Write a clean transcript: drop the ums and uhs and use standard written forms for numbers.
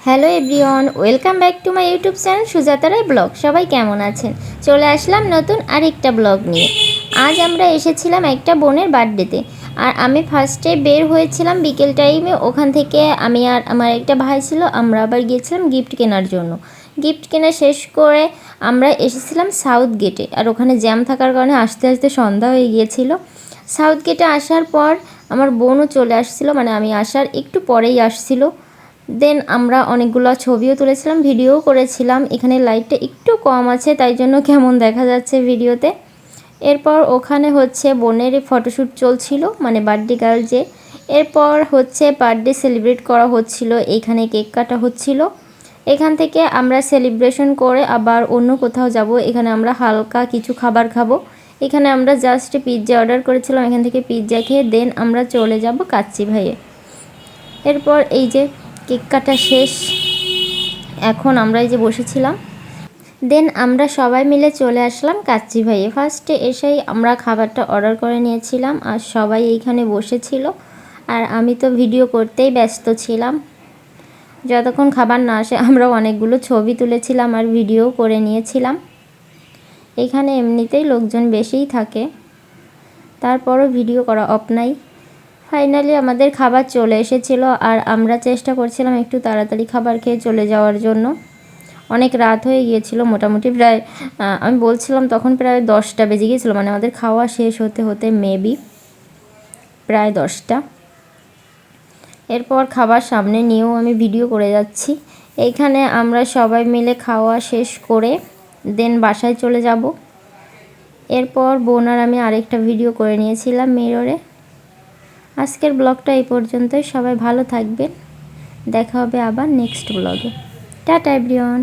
Hello everyone, welcome back to my YouTube channel Sujata Roy blog. সবাই কেমন আছেন? চলে আসলাম নতুন আরেকটা ব্লগ নিয়ে। আজ আমরা এসেছিলাম একটা বোনের বার্থডেতে। আর আমি ফার্স্টে বের হয়েছিলাম বিকেল টাইমে। ওখান থেকে আমি আর আমার একটা ভাই ছিল, আমরা আবার গিয়েছিলাম গিফট কেনার জন্য। গিফট কেনা শেষ করে আমরা এসেছিলাম সাউথ গেটে। আর ওখানে জ্যাম থাকার কারণে আস্তে আস্তে সন্ধ্যা হয়ে গিয়েছিল। সাউথ গেটে আসার পর আমার বোনও চলে আসছিল, মানে আমি আসার একটু পরেই আসছিল। দেন আমরা অনেকগুলো ছবিও তুলেছিলাম, ভিডিওও করেছিলাম। এখানে লাইটটা একটু কম আছে, তাই জন্য কেমন দেখা যাচ্ছে ভিডিওতে। এরপর ওখানে হচ্ছে বোনের ফটোশ্যুট চলছিল, মানে বার্থডে গার্ল যে। এরপর হচ্ছে বার্থডে সেলিব্রেট করা হচ্ছিল, এইখানে কেক কাটা হচ্ছিল। এখান থেকে আমরা সেলিব্রেশন করে আবার অন্য কোথাও যাব। এখানে আমরা হালকা কিছু খাবার খাবো। এখানে আমরা জাস্ট পিৎজা অর্ডার করেছিলাম, এখান থেকে পিৎজা খেয়ে দেন আমরা চলে যাব কাচ্চি ভাইয়ে। এরপর এই যে কেক কাটা শেষ, এখন আমরা এই যে বসেছিলাম। দেন আমরা সবাই মিলে চলে আসলাম কাচ্চি ভাইয়ে। ফার্স্টে এসেই আমরা খাবারটা অর্ডার করে নিয়েছিলাম, আর সবাই এইখানে বসেছিল। আর আমি তো ভিডিও করতেই ব্যস্ত ছিলাম। যতক্ষণ খাবার না আসে আমরা অনেকগুলো ছবি তুলেছিলাম আর ভিডিও করে নিয়েছিলাম। এখানে এমনিতেই লোকজন বেশিই থাকে, তারপরও ভিডিও করা অফ নাই। ফাইনালি আমাদের খাবার চলে এসেছিল, আর আমরা চেষ্টা করছিলাম একটু তাড়াতাড়ি খাবার খেয়ে চলে যাওয়ার জন্য। অনেক রাত হয়ে গিয়েছিল, মোটামুটি প্রায় আমি বলছিলাম তখন প্রায় 10টা বেজে গিয়েছিলো, মানে আমাদের খাওয়া শেষ হতে হতে মেবি প্রায় 10টা। এরপর খাবার সামনে নিয়েও আমি ভিডিও করে যাচ্ছি। এইখানে আমরা সবাই মিলে খাওয়া শেষ করে দেন বাসায় চলে যাব। এরপর বোন আর আমি আরেকটা ভিডিও করে নিয়েছিলাম মিররে। আজকের ব্লগটা এই পর্যন্তই। সবাই ভালো থাকবেন, দেখা হবে আবার নেক্সট ব্লগে। Tata everyone.